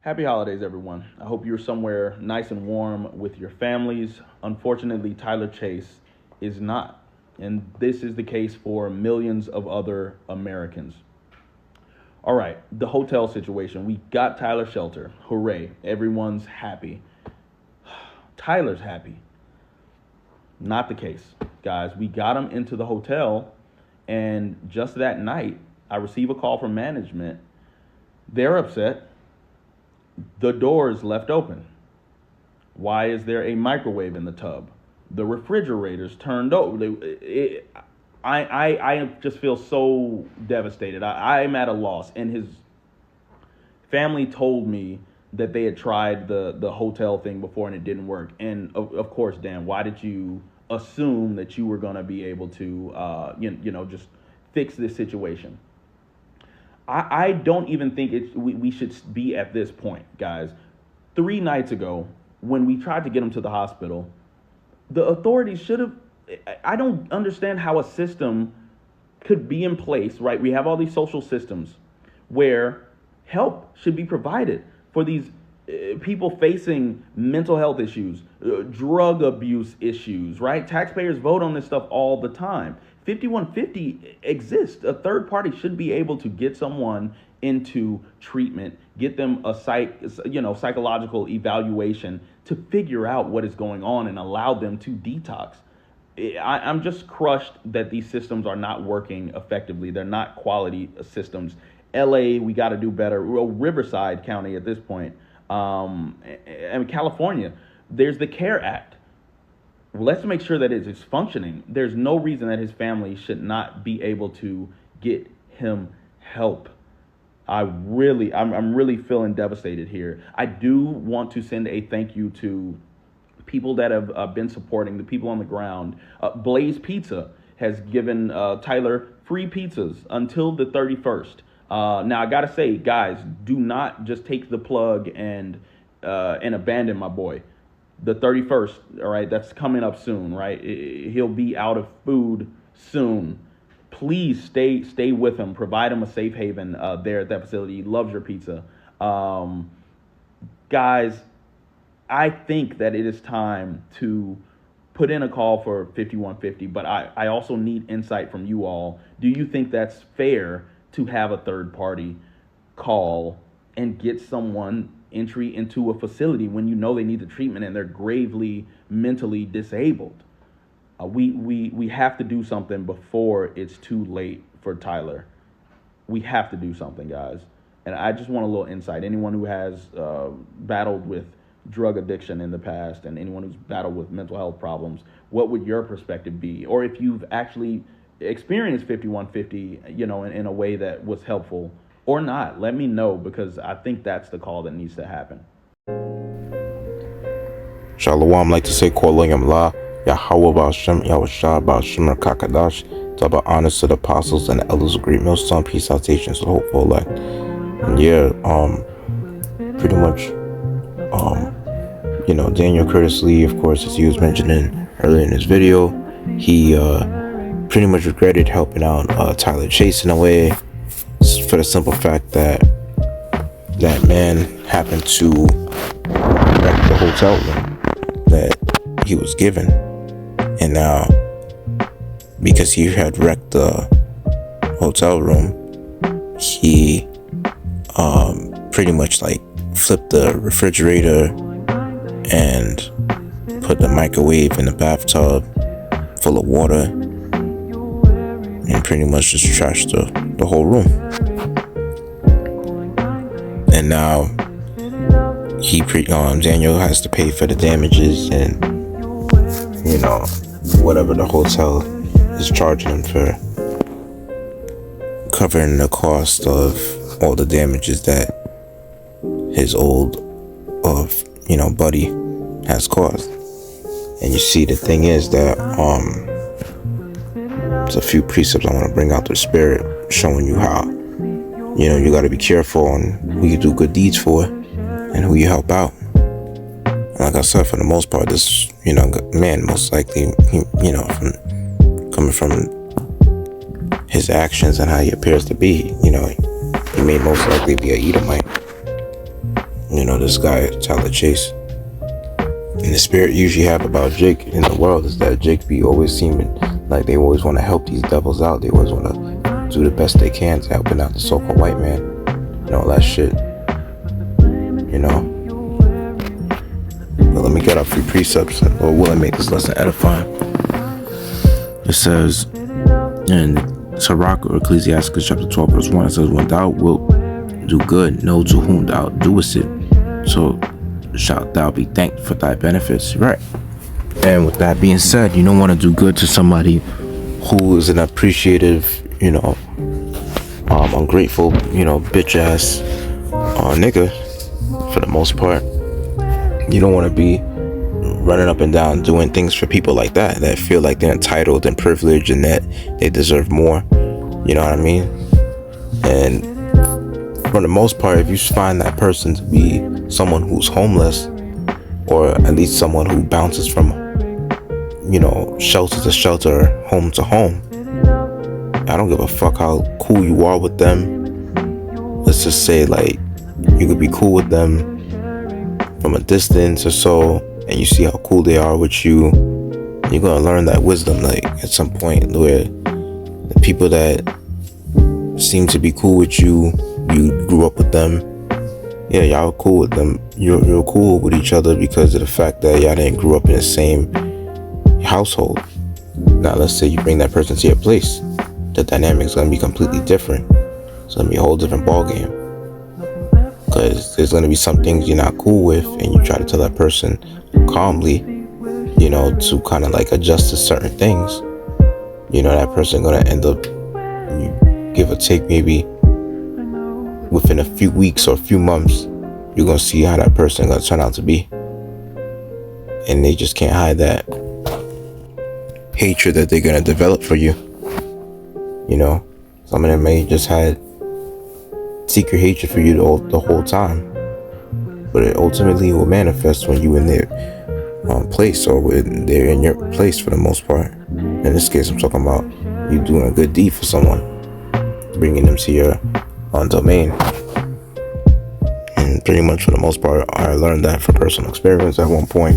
Happy holidays, everyone. I hope you're somewhere nice and warm with your families. Unfortunately, Tyler Chase is not. And this is the case for millions of other Americans. All right, the hotel situation. We got Tyler shelter. Hooray. Everyone's happy. Tyler's happy. Not the case, guys. We got him into the hotel, and just that night, I receive a call from management. They're upset. The door is left open. Why is there a microwave in the tub? The refrigerator's turned over. I just feel so devastated. I'm at a loss. And his family told me that they had tried the hotel thing before and it didn't work. And of course, Dan, why did you assume that you were going to be able to, just fix this situation? I don't even think we should be at this point, guys. 3 nights ago, when we tried to get him to the hospital, the authorities should have. I don't understand how a system could be in place, right? We have all these social systems where help should be provided for these people facing mental health issues, drug abuse issues, right? Taxpayers vote on this stuff all the time. 5150 exists. A third party should be able to get someone into treatment, get them a psychological evaluation to figure out what is going on and allow them to detox. I'm just crushed that these systems are not working effectively. They're not quality systems. LA, we got to do better. Well, Riverside County at this point, and California, there's the CARE Act. Let's make sure that it is functioning. There's no reason that his family should not be able to get him help. I'm really feeling devastated here. I do want to send a thank you to people that have been supporting, the people on the ground. Blaze Pizza has given Tyler free pizzas until the 31st. Now I gotta say, guys, do not just take the plug and abandon my boy. The 31st, all right, that's coming up soon, right? He'll be out of food soon. Please stay with him. Provide him a safe haven there at that facility. He loves your pizza. Guys, I think that it is time to put in a call for 5150, but I also need insight from you all. Do you think that's fair to have a third party call and get someone entry into a facility when you know they need the treatment and they're gravely mentally disabled? We have to do something before it's too late for Tyler. We have to do something, guys. And I just want a little insight. Anyone who has battled with drug addiction in the past and anyone who's battled with mental health problems, what would your perspective be? Or if you've actually experienced 5150, in a way that was helpful or not, let me know, because I think that's the call that needs to happen. Shalom, like to say Kolayam La, Yahweh Ba'Shem, Yahushua Ba'Shem Kakadash, double honors to the apostles and the elders of Great Millstone, peace, salutations to the hopeful elect. And yeah, pretty much, Daniel Curtis Lee, of course, as he was mentioning earlier in his video, he pretty much regretted helping out Tyler Chase in a way, for the simple fact that that man happened to wreck the hotel room that he was given. And now, because he had wrecked the hotel room, he pretty much like flipped the refrigerator and put the microwave in the bathtub full of water and pretty much just trashed the whole room. And now Daniel has to pay for the damages and whatever the hotel is charging him for, covering the cost of all the damages that his old buddy has caused. And you see, the thing is that there's a few precepts I want to bring out the spirit, showing you how you got to be careful on who you do good deeds for and who you help out. And like I said, for the most part, this man most likely coming from his actions and how he appears to be, he may most likely be a Edomite. this guy, Tyler Chase. And the spirit you usually have about Jake in the world is that Jake be always seeming like they always want to help these devils out. They always want to do the best they can to helping out the so-called white man and all that shit. But let me get up 3 precepts, or will I make this lesson edifying? It says in Sirach or Ecclesiastes chapter 12 verse 1, it says, when thou wilt do good, know to whom thou doest it, so shalt thou be thanked for thy benefits. Right. And with that being said, you don't want to do good to somebody who is an appreciative, ungrateful, bitch ass nigga. For the most part, you don't want to be running up and down doing things for people like that feel like they're entitled and privileged and that they deserve more. You know what I mean? And for the most part, if you find that person to be someone who's homeless, or at least someone who bounces from shelter to shelter, home to home, I don't give a fuck how cool you are with them. Let's just say, like, you could be cool with them from a distance or so, and you see how cool they are with you. You're gonna learn that wisdom, like, at some point, where the people that seem to be cool with you, you grew up with them, yeah, y'all cool with them. You're cool with each other because of the fact that y'all didn't grow up in the same household. Now, let's say you bring that person to your place, the dynamic's gonna be completely different. It's gonna be a whole different ball game. Because there's going to be some things you're not cool with, and you try to tell that person calmly, to kind of like adjust to certain things. That person going to end up, give or take, maybe within a few weeks or a few months, you're going to see how that person going to turn out to be. And they just can't hide that hatred that they're going to develop for you. Some of them may just had secret hatred for you the whole time, but it ultimately will manifest when you in their place, or when they're in your place for the most part. In this case, I'm talking about you doing a good deed for someone, bringing them to your domain. And pretty much for the most part, I learned that from personal experience at one point,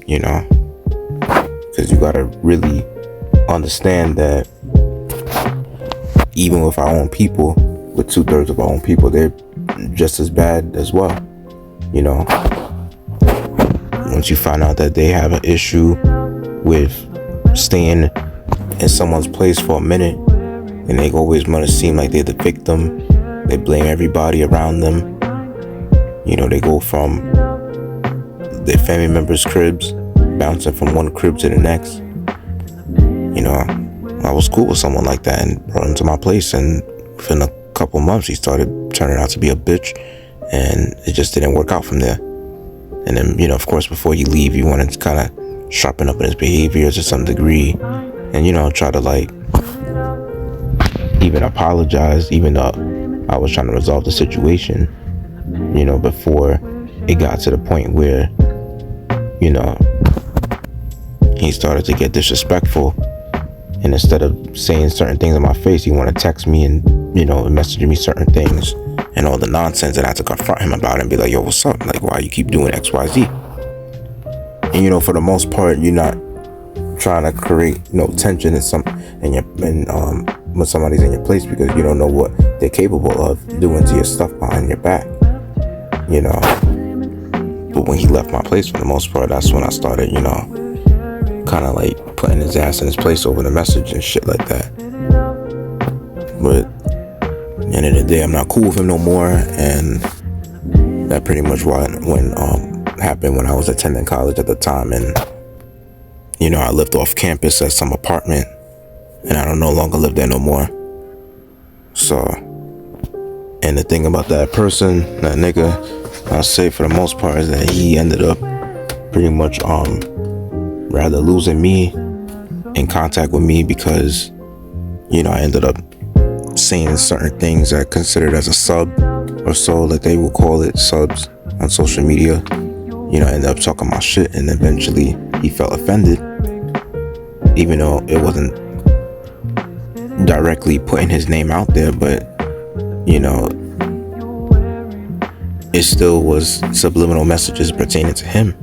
because you gotta really understand that even with our own people, with 2/3 of our own people, they're just as bad as well. Once you find out that they have an issue with staying in someone's place for a minute, and they always want to seem like they're the victim, they blame everybody around them. They go from their family members' cribs, bouncing from one crib to the next. I was cool with someone like that and brought him to my place, and within a couple months he started turning out to be a bitch, and it just didn't work out from there. And then, of course, before you leave, you want to kind of sharpen up in his behavior to some degree, and try to like even apologize, even though I was trying to resolve the situation, before it got to the point where he started to get disrespectful. And instead of saying certain things in my face, he want to text me and message me certain things and all the nonsense, and I had to confront him about it and be like, yo, what's up? Like, why you keep doing XYZ? And for the most part, you're not trying to create tension when somebody's in your place, because you don't know what they're capable of doing to your stuff behind your back. But when he left my place, for the most part, that's when I started kind of like putting his ass in his place over the message and shit like that. But at the end of the day, I'm not cool with him no more, and that pretty much happened when I was attending college at the time, and I lived off campus at some apartment, and I don't no longer live there no more. So, and the thing about that person, that nigga, I'll say for the most part, is that he ended up pretty much rather losing me in contact with me, because I ended up saying certain things that considered as a sub or so, like they will call it, subs on social media. I ended up talking my shit, and eventually he felt offended, even though it wasn't directly putting his name out there, but it still was subliminal messages pertaining to him.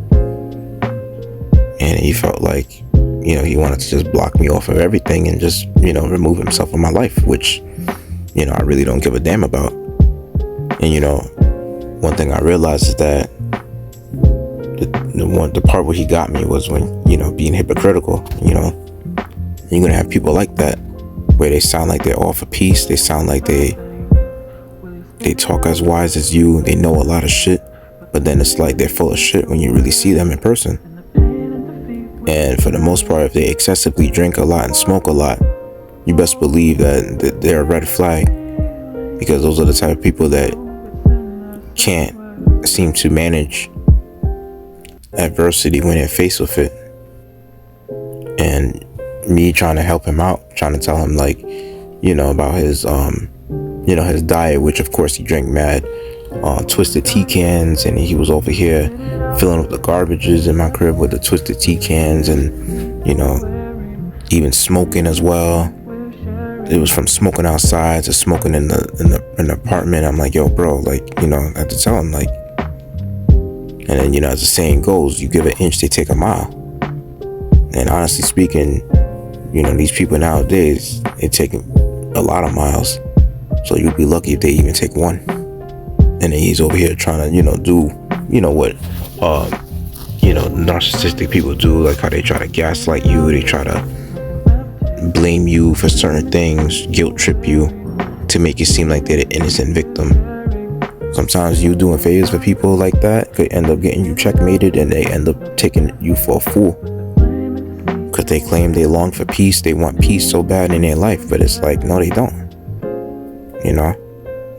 And he felt like, he wanted to just block me off of everything and just, remove himself from my life, which, I really don't give a damn about. And, one thing I realized is that the part where he got me was when, being hypocritical. You're going to have people like that, where they sound like they're all for peace. They sound like they talk as wise as you. They know a lot of shit, but then it's like they're full of shit when you really see them in person. And for the most part, if they excessively drink a lot and smoke a lot, you best believe that they're a red flag, because those are the type of people that can't seem to manage adversity when they're faced with it. And me trying to help him out, trying to tell him about his his diet, which of course he drank mad twisted tea cans, and he was over here filling up the garbages in my crib with the twisted tea cans, and even smoking as well. It was from smoking outside to smoking in the apartment. I'm like, yo, bro, I have to tell him, and then as the saying goes, you give an inch, they take a mile. And honestly speaking, these people nowadays, they take a lot of miles, so you'd be lucky if they even take one. And then he's over here trying to do what narcissistic people do, like how they try to gaslight you, they try to blame you for certain things, guilt trip you to make it seem like they're the innocent victim. Sometimes you doing favors for people like that could end up getting you checkmated, and they end up taking you for a fool, because they claim they long for peace, they want peace so bad in their life, but it's like, no, they don't.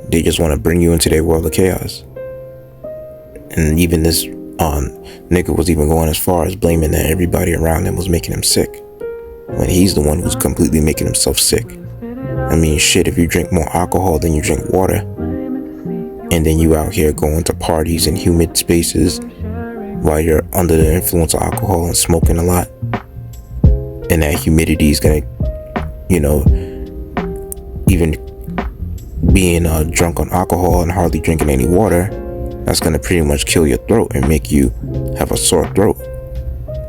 They just want to bring you into their world of chaos. And even this nigga was even going as far as blaming that everybody around him was making him sick, when he's the one who's completely making himself sick. I mean, shit, if you drink more alcohol than you drink water, and then you out here going to parties in humid spaces while you're under the influence of alcohol and smoking a lot, and that humidity is gonna, even being drunk on alcohol and hardly drinking any water, that's gonna pretty much kill your throat and make you have a sore throat,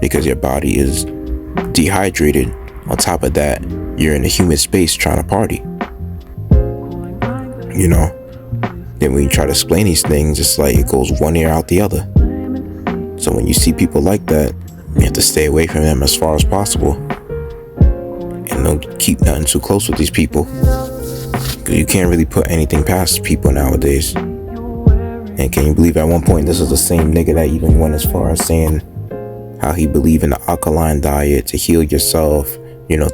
because your body is dehydrated. On top of that, you're in a humid space trying to party. Then when you try to explain these things, it's like it goes one ear out the other. So when you see people like that, you have to stay away from them as far as possible, and don't keep nothing too close with these people, because you can't really put anything past people nowadays. And can you believe at one point this is the same nigga that even went as far as saying how he believed in the alkaline diet to heal yourself,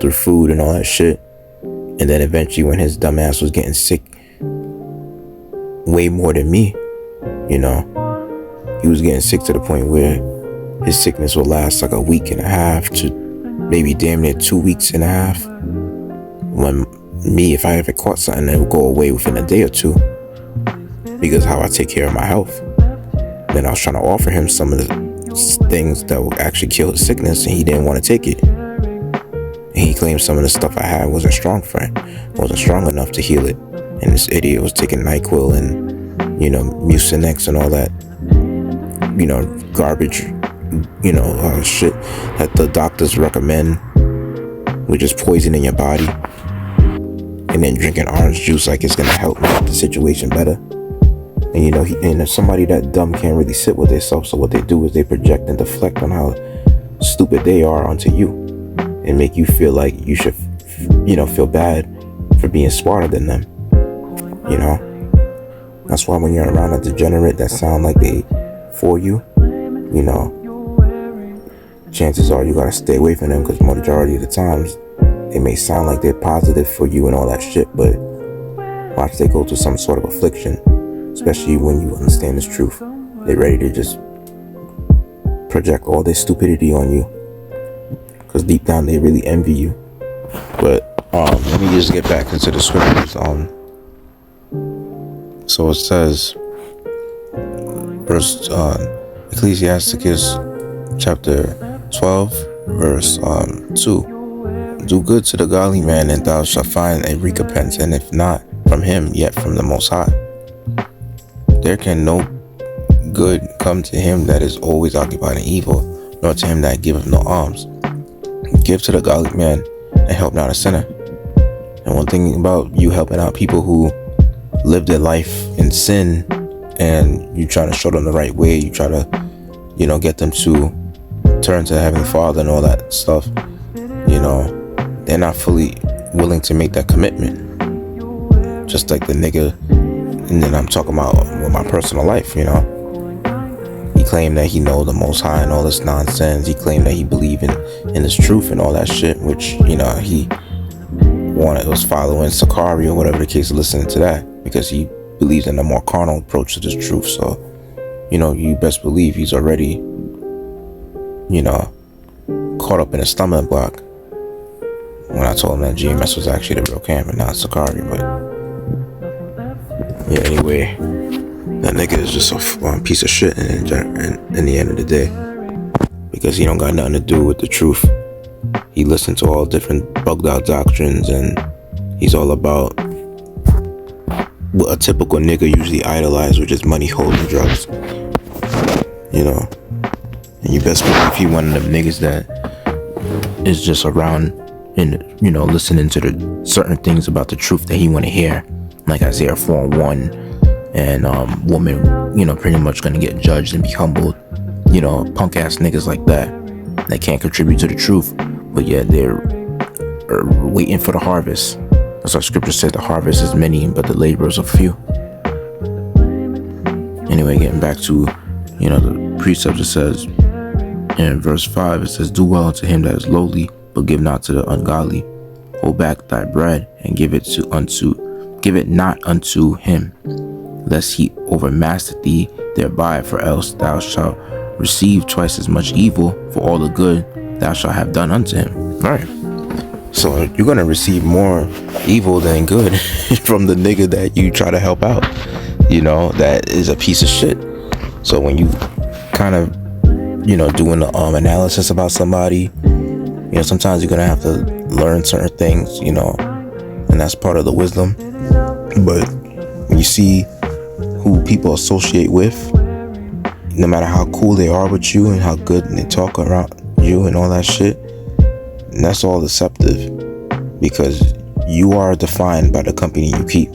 through food and all that shit. And then eventually, when his dumb ass was getting sick way more than me, he was getting sick to the point where his sickness would last like a week and a half to maybe damn near 2 weeks and a half. When me, if I ever caught something, it would go away within a day or two, because how I take care of my health. Then I was trying to offer him some of the things that would actually kill his sickness, and he didn't want to take it. And he claimed some of the stuff I had wasn't strong enough to heal it. And this idiot was taking NyQuil and, Mucinex and all that, garbage, shit that the doctors recommend, which is poison in your body. And then drinking orange juice like it's gonna help make the situation better. And and somebody that dumb can't really sit with themselves, so what they do is they project and deflect on how stupid they are onto you, and make you feel like you should, feel bad for being smarter than them. That's why when you're around a degenerate that sound like they for you, chances are you gotta stay away from them, because majority of the times they may sound like they're positive for you and all that shit, but watch they go through some sort of affliction, especially when you understand this truth. They're ready to just project all their stupidity on you, because deep down they really envy you. But let me just get back into the scriptures. So it says, verse Ecclesiasticus chapter 12, verse 2. Do good to the godly man, and thou shalt find a recompense, and if not from him, yet from the Most High. There can no good come to him that is always occupied in evil, nor to him that giveth no alms. Give to the godly man and help not a sinner. And one thing about you helping out people who live their life in sin, and you try to show them the right way, you try to, get them to turn to Heavenly Father and all that stuff, they're not fully willing to make that commitment. Just like the nigga, and then I'm talking about with my personal life, He claimed that he know the Most High and all this nonsense. He claimed that he believed in his truth and all that shit, which, he was following Sakari or whatever the case, listening to that, because he believes in a more carnal approach to this truth. So, you best believe he's already, caught up in a stumbling block when I told him that GMS was actually the real camp and not Sakari. But yeah, anyway, that nigga is just a piece of shit in the end of the day, because he don't got nothing to do with the truth. He listened to all different bugged out doctrines, and he's all about what a typical nigga usually idolize, which is money, hoes, and drugs. And you best believe he one of them niggas that is just around and, listening to the certain things about the truth that he want to hear, like Isaiah 4:1, and woman, pretty much gonna get judged and be humbled. Punk ass niggas like that can't contribute to the truth, but yet they're waiting for the harvest. That's our scripture says, the harvest is many, but the laborers are few. Anyway, getting back to, the precepts, it says in verse 5, it says, do well unto him that is lowly, but give not to the ungodly. Hold back thy bread and give it not unto him, lest he overmaster thee thereby, for else thou shalt receive twice as much evil for all the good thou shalt have done unto him. Right. So you're gonna receive more evil than good from the nigga that you try to help out, that is a piece of shit. So when you kind of, doing the analysis about somebody, sometimes you're gonna have to learn certain things, and that's part of the wisdom. But when you see who people associate with, no matter how cool they are with you and how good they talk around you and all that shit, and that's all deceptive, because you are defined by the company you keep,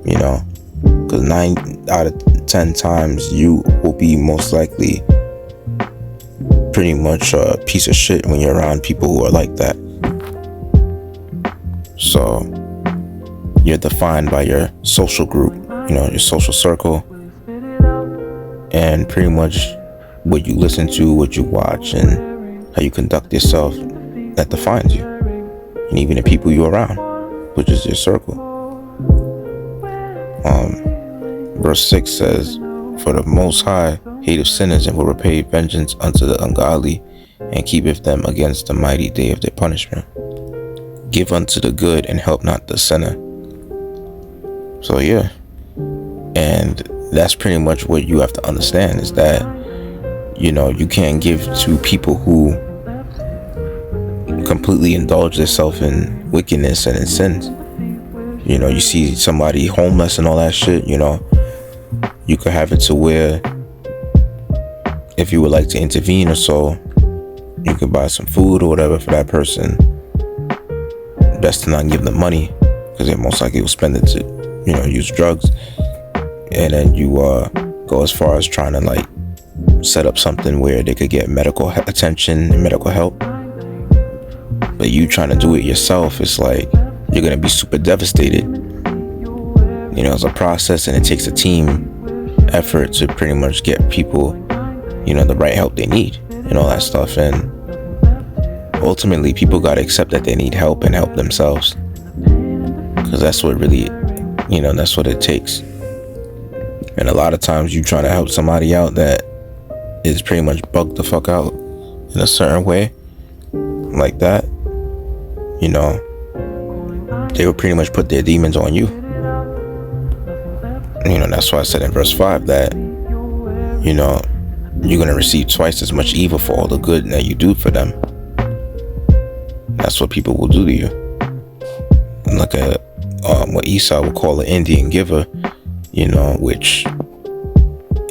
because 9 out of 10 times you will be most likely pretty much a piece of shit when you're around people who are like that. So you're defined by your social group, your social circle, and pretty much what you listen to, what you watch, and how you conduct yourself, that defines you. And even the people you're around, which is your circle. Verse 6 says, for the Most High hateth sinners, and will repay vengeance unto the ungodly, and keepeth them against the mighty day of their punishment. Give unto the good and help not the sinner. So yeah, and that's pretty much what you have to understand, is that you can't give to people who completely indulge themselves in wickedness and in sins. You see somebody homeless and all that shit, you could have it to where if you would like to intervene or so, you could buy some food or whatever for that person. Best to not give them money, because they most likely will spend it to, use drugs. And then you go as far as trying to set up something where they could get medical attention and medical help. But you trying to do it yourself, it's like you're gonna be super devastated. It's a process, and it takes a team effort to pretty much get people, the right help they need and all that stuff. And ultimately, people gotta accept that they need help and help themselves, because that's what really, that's what it takes. And a lot of times you trying to help somebody out that is pretty much bugged the fuck out in a certain way like that, they will pretty much put their demons on you. That's why I said in verse 5 that, you're going to receive twice as much evil for all the good that you do for them. That's what people will do to you. And look at what Esau would call an Indian giver, which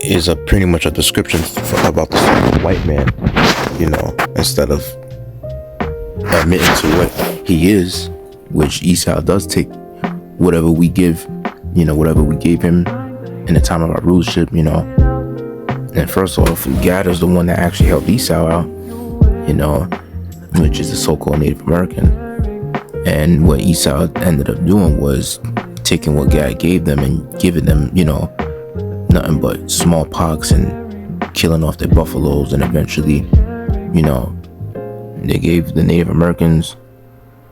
is a pretty much a description about the white man, instead of admitting to what he is, which Esau does take whatever we give, whatever we gave him in the time of our rulership, And first off, God is the one that actually helped Esau out, which is the so-called Native American. And what Esau ended up doing was taking what God gave them and giving them, nothing but smallpox and killing off their buffaloes. And eventually, they gave the Native Americans,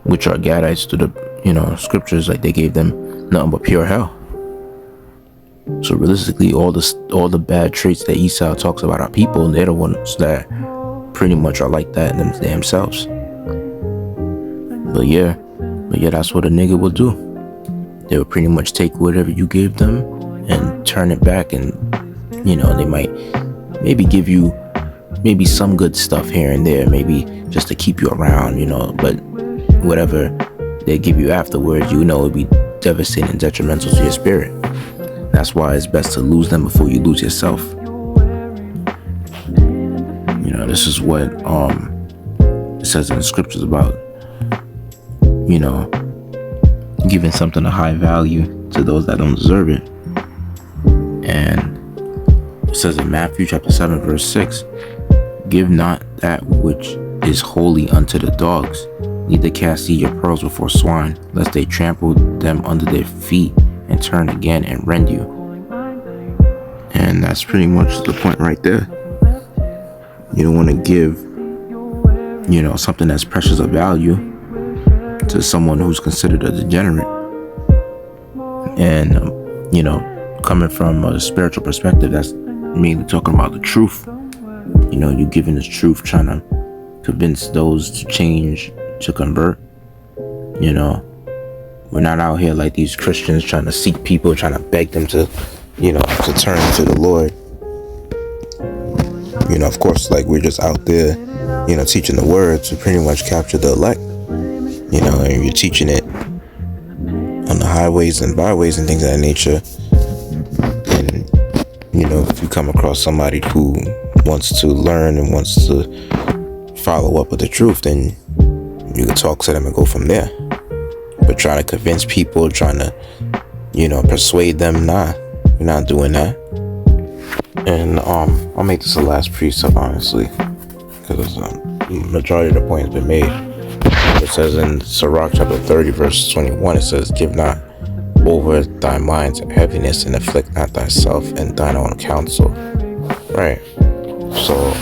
which are Gadites, to the, scriptures, like they gave them nothing but pure hell. So realistically, all the bad traits that Esau talks about our people, they're the ones that pretty much are like that themselves. But yeah, that's what a nigga will do. They will pretty much take whatever you gave them and turn it back, and they might maybe give you maybe some good stuff here and there, maybe just to keep you around, but whatever they give you afterwards, it'll be devastating and detrimental to your spirit. That's why it's best to lose them before you lose yourself. This is what it says in the scriptures about, giving something a high value to those that don't deserve it. And it says in Matthew chapter 7 verse 6, give not that which is holy unto the dogs, neither cast ye your pearls before swine, lest they trample them under their feet and turn again and rend you. And that's pretty much the point right there. You don't want to give, something that's precious of value to someone who's considered a degenerate. And, coming from a spiritual perspective, that's mainly talking about the truth. You giving this truth, trying to convince those to change, to convert. We're not out here like these Christians trying to seek people, trying to beg them to, to turn to the Lord. Of course, like we're just out there, teaching the word to pretty much capture the elect. And you're teaching it on the highways and byways and things of that nature. And, if you come across somebody who wants to learn and wants to follow up with the truth, then you can talk to them and go from there. But trying to convince people, trying to, persuade them, nah, you're not doing that. And I'll make this the last precept, honestly, because the majority of the point has been made. It says in Sirach chapter 30 verse 21, it says, give not over thy mind to heaviness, and afflict not thyself in thine own counsel. Right. So,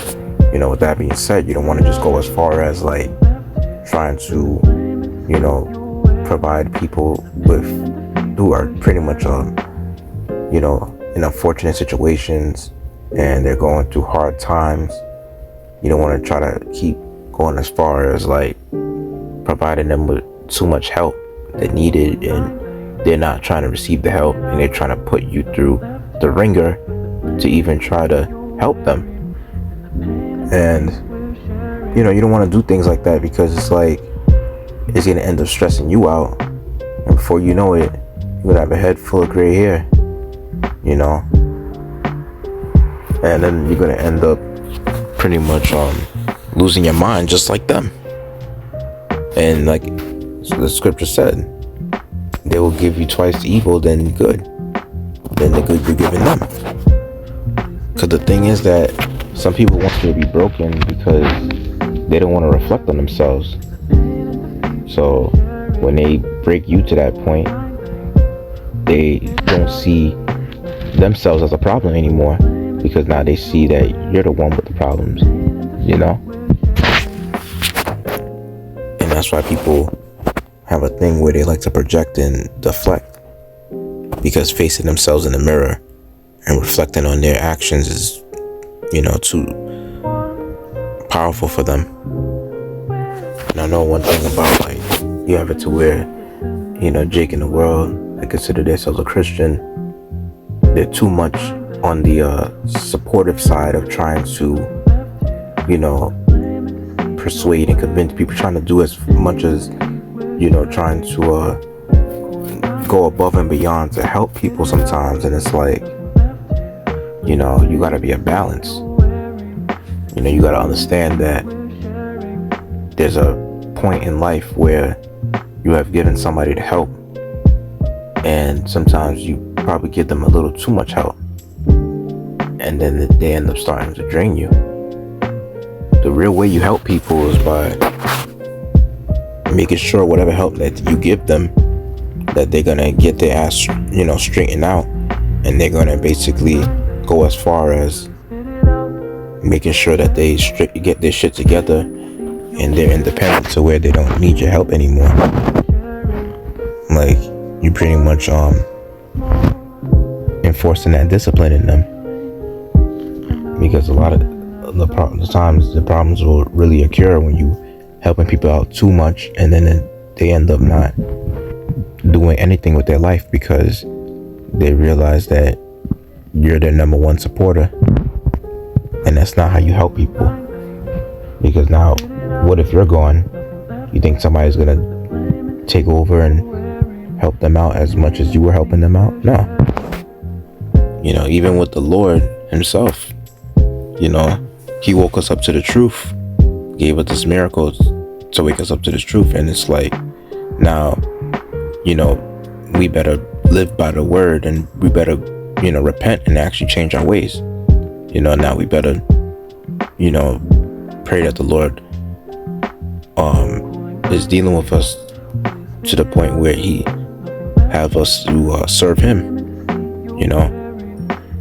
with that being said, you don't want to just go as far as like trying to, provide people who are pretty much, in unfortunate situations and they're going through hard times. You don't want to try to keep going as far as like providing them with too much help they needed, and they're not trying to receive the help, and they're trying to put you through the ringer to even try to help them. And you don't want to do things like that, because it's like it's gonna end up stressing you out, and before you know it, you're gonna have a head full of gray hair, and then you're gonna end up pretty much losing your mind just like them. And like the scripture said, they will give you twice the evil than good, than the good you're giving them. Because the thing is that some people want you to be broken because they don't want to reflect on themselves. So when they break you to that point, they don't see themselves as a problem anymore, because now they see that you're the one with the problems, And that's why people have a thing where they like to project and deflect, because facing themselves in the mirror and reflecting on their actions is, too powerful for them. And I know one thing about, like, you have it to where, Jake in the world, they consider themselves a Christian. They're too much on the supportive side of trying to, persuade and convince people, trying to do as much as, trying to go above and beyond to help people sometimes. And it's like, you got to be a balance. You got to understand that there's a point in life where you have given somebody the help, and sometimes you probably give them a little too much help, and then they end up starting to drain you. The real way you help people is by making sure whatever help that you give them, that they're gonna get their ass, straightened out, and they're gonna basically go as far as making sure that they get their shit together and they're independent to where they don't need your help anymore. Like, you pretty much enforcing that discipline in them, because a lot of the problems will really occur when you helping people out too much, and then they end up not doing anything with their life because they realize that you're their number one supporter, and that's not how you help people. Because now, what if you're gone? You think somebody's gonna take over and help them out as much as you were helping them out? No. Even with the Lord himself, he woke us up to the truth, gave us this miracle to wake us up to this truth. And it's like, now, we better live by the word, and we better, repent and actually change our ways. Now we better, pray that the Lord is dealing with us to the point where he have us to serve him,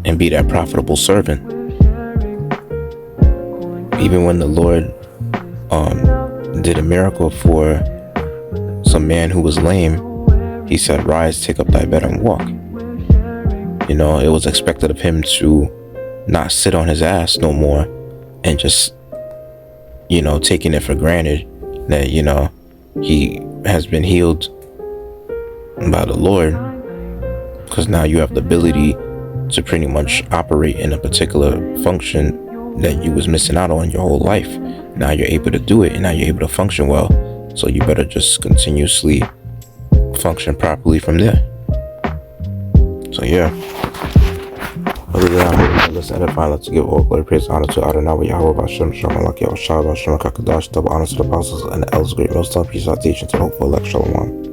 and be that profitable servant. Even when the Lord did a miracle for some man who was lame, he said, "Rise, take up thy bed and walk." It was expected of him to not sit on his ass no more and just, taking it for granted that, he has been healed by the Lord, because now you have the ability to pretty much operate in a particular function that you was missing out on your whole life. Now you're able to do it, and now you're able to function well. So you better just continuously function properly from there. So yeah. Other than that, let's edify. Let's give all glory, praise, honor to Adonai, Yahweh, Bashem, Shalom, Yasharahla, Shalom, Kakadash, double honor to the apostles and the elders, great millstone, peace, out, teaching to the hopeful elect, Shalom.